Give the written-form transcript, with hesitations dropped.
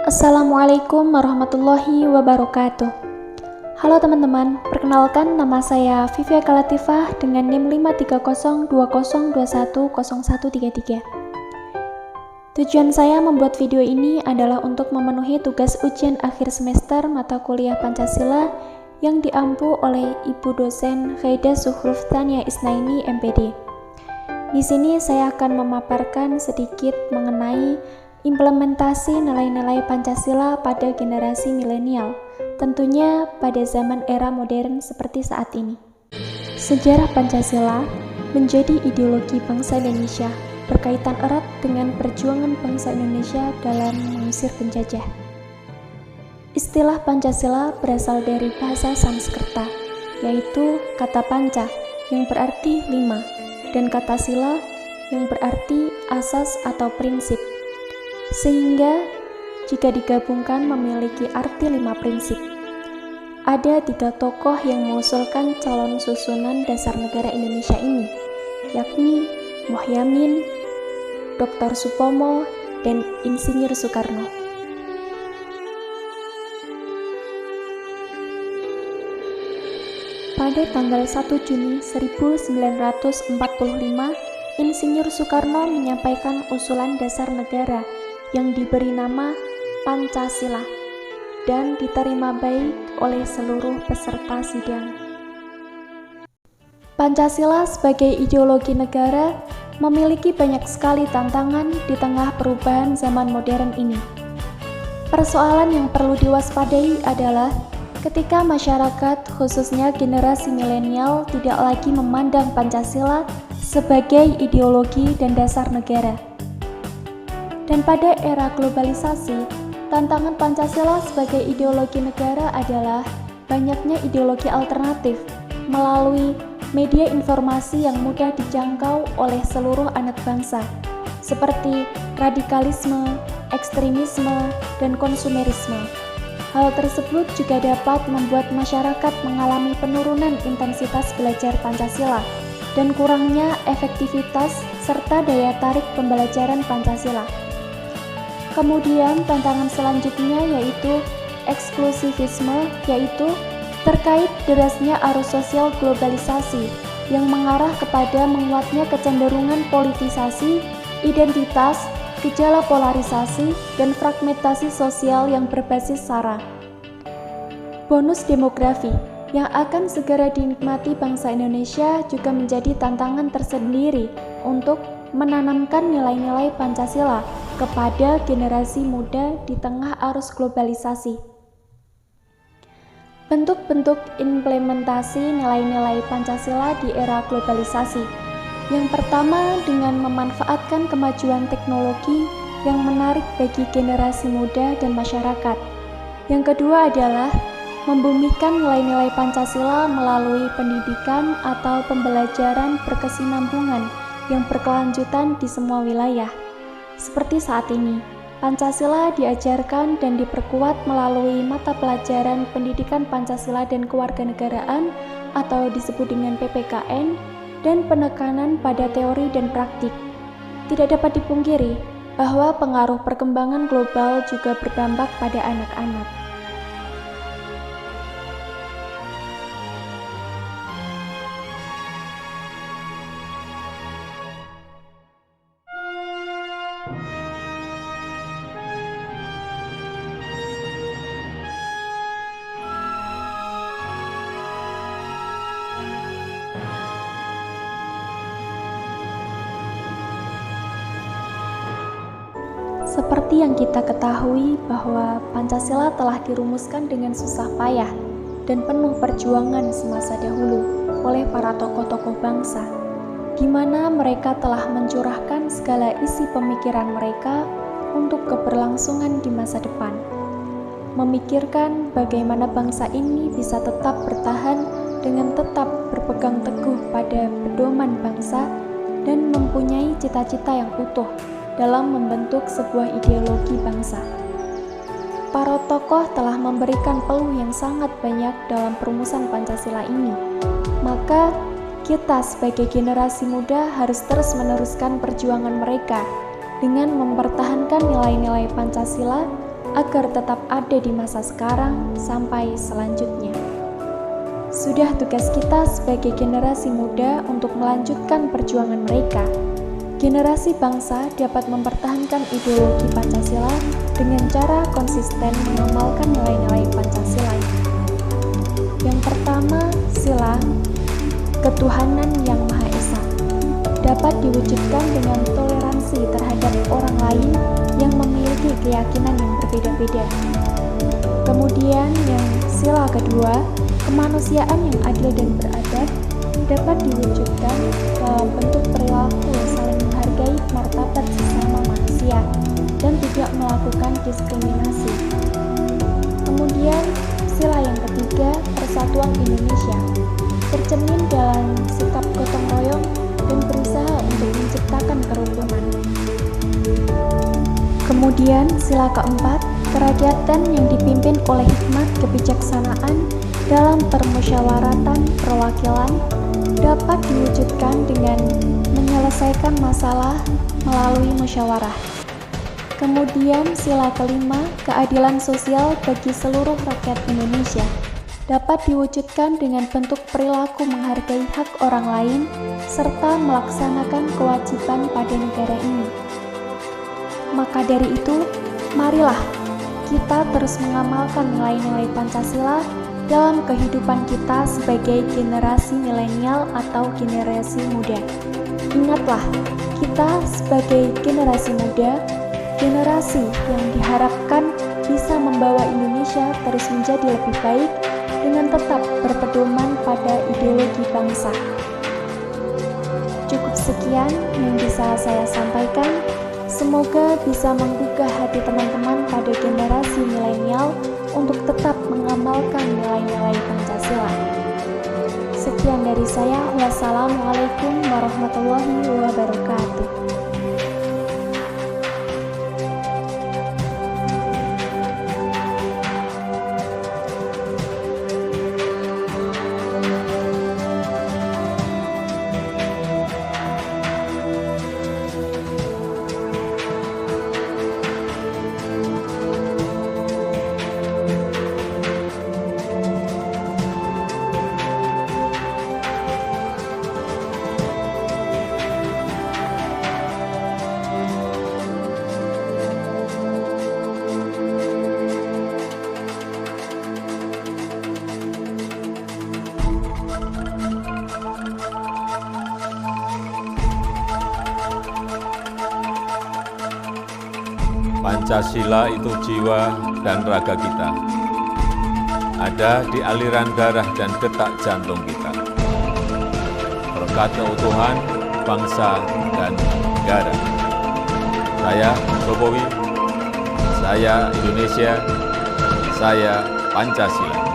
Assalamualaikum warahmatullahi wabarakatuh. Halo teman-teman, perkenalkan nama saya Vivia Kalatifah dengan NIM 53020210133. Tujuan saya membuat video ini adalah untuk memenuhi tugas ujian akhir semester mata kuliah Pancasila yang diampu oleh Ibu dosen Ghaida Zuhruf Tania Isnaini MPD. Di sini saya akan memaparkan sedikit mengenai implementasi nilai-nilai Pancasila pada generasi milenial, tentunya pada zaman era modern seperti saat ini. Sejarah Pancasila menjadi ideologi bangsa Indonesia, berkaitan erat dengan perjuangan bangsa Indonesia dalam mengusir penjajah. Istilah Pancasila berasal dari bahasa Sanskerta, yaitu kata panca yang berarti 5 dan kata sila yang berarti asas atau prinsip. Sehingga jika digabungkan memiliki arti 5 prinsip. Ada 3 tokoh yang mengusulkan calon susunan dasar negara Indonesia ini, yakni Muhyamin, Dr. Supomo, dan Insinyur Soekarno. Pada tanggal 1 Juni 1945, Insinyur Soekarno menyampaikan usulan dasar negara yang diberi nama Pancasila dan diterima baik oleh seluruh peserta sidang. Pancasila sebagai ideologi negara memiliki banyak sekali tantangan di tengah perubahan zaman modern ini. Persoalan yang perlu diwaspadai adalah ketika masyarakat, khususnya generasi milenial, tidak lagi memandang Pancasila sebagai ideologi dan dasar negara. Dan pada era globalisasi, tantangan Pancasila sebagai ideologi negara adalah banyaknya ideologi alternatif melalui media informasi yang mudah dijangkau oleh seluruh anak bangsa, seperti radikalisme, ekstremisme, dan konsumerisme. Hal tersebut juga dapat membuat masyarakat mengalami penurunan intensitas belajar Pancasila dan kurangnya efektivitas serta daya tarik pembelajaran Pancasila. Kemudian tantangan selanjutnya yaitu eksklusivisme, yaitu terkait derasnya arus sosial globalisasi yang mengarah kepada menguatnya kecenderungan politisasi, identitas, gejala polarisasi, dan fragmentasi sosial yang berbasis SARA. Bonus demografi yang akan segera dinikmati bangsa Indonesia juga menjadi tantangan tersendiri untuk menanamkan nilai-nilai Pancasila kepada generasi muda di tengah arus globalisasi. Bentuk-bentuk implementasi nilai-nilai Pancasila di era globalisasi. Yang pertama, dengan memanfaatkan kemajuan teknologi yang menarik bagi generasi muda dan masyarakat. Yang kedua adalah membumikan nilai-nilai Pancasila melalui pendidikan atau pembelajaran berkesinambungan yang berkelanjutan di semua wilayah. Seperti saat ini, Pancasila diajarkan dan diperkuat melalui mata pelajaran Pendidikan Pancasila dan Kewarganegaraan atau disebut dengan PPKN, dan penekanan pada teori dan praktik. Tidak dapat dipungkiri bahwa pengaruh perkembangan global juga berdampak pada anak-anak. Seperti yang kita ketahui bahwa Pancasila telah dirumuskan dengan susah payah dan penuh perjuangan semasa dahulu oleh para tokoh-tokoh bangsa, di mana mereka telah mencurahkan segala isi pemikiran mereka untuk keberlangsungan di masa depan. Memikirkan bagaimana bangsa ini bisa tetap bertahan dengan tetap berpegang teguh pada pedoman bangsa dan mempunyai cita-cita yang utuh dalam membentuk sebuah ideologi bangsa. Para tokoh telah memberikan peluang yang sangat banyak dalam perumusan Pancasila ini. Maka, kita sebagai generasi muda harus terus meneruskan perjuangan mereka dengan mempertahankan nilai-nilai Pancasila agar tetap ada di masa sekarang sampai selanjutnya. Sudah tugas kita sebagai generasi muda untuk melanjutkan perjuangan mereka. Generasi bangsa dapat mempertahankan ideologi Pancasila dengan cara konsisten mengamalkan nilai-nilai Pancasila. Yang pertama, sila ketuhanan yang Maha Esa dapat diwujudkan dengan toleransi terhadap orang lain yang memiliki keyakinan yang berbeda-beda. Kemudian yang sila kedua, kemanusiaan yang adil dan beradab dapat diwujudkan dalam bentuk perilaku saling menghargai martabat sesama manusia dan tidak melakukan diskriminasi. Kemudian sila yang ketiga, persatuan Indonesia, tercermin dalam sikap gotong royong dan berusaha untuk menciptakan kerukunan. Kemudian sila keempat, kerakyatan yang dipimpin oleh hikmat kebijaksanaan dalam permusyawaratan perwakilan dapat diwujudkan dengan menyelesaikan masalah melalui musyawarah. Kemudian sila kelima, keadilan sosial bagi seluruh rakyat Indonesia dapat diwujudkan dengan bentuk perilaku menghargai hak orang lain serta melaksanakan kewajiban pada negara ini. Maka dari itu, marilah kita terus mengamalkan nilai-nilai Pancasila dalam kehidupan kita sebagai generasi milenial atau generasi muda. Ingatlah, kita sebagai generasi muda, generasi yang diharapkan bisa membawa Indonesia terus menjadi lebih baik dengan tetap berpedoman pada ideologi bangsa. Cukup sekian yang bisa saya sampaikan. Semoga bisa menggugah hati teman-teman pada generasi milenial untuk tetap mengamalkan nilai-nilai Pancasila. Sekian dari saya. Wassalamualaikum warahmatullahi wabarakatuh. Pancasila itu jiwa dan raga kita. Ada di aliran darah dan detak jantung kita. Berkat keutuhan bangsa dan negara. Saya Jokowi, saya Indonesia, saya Pancasila.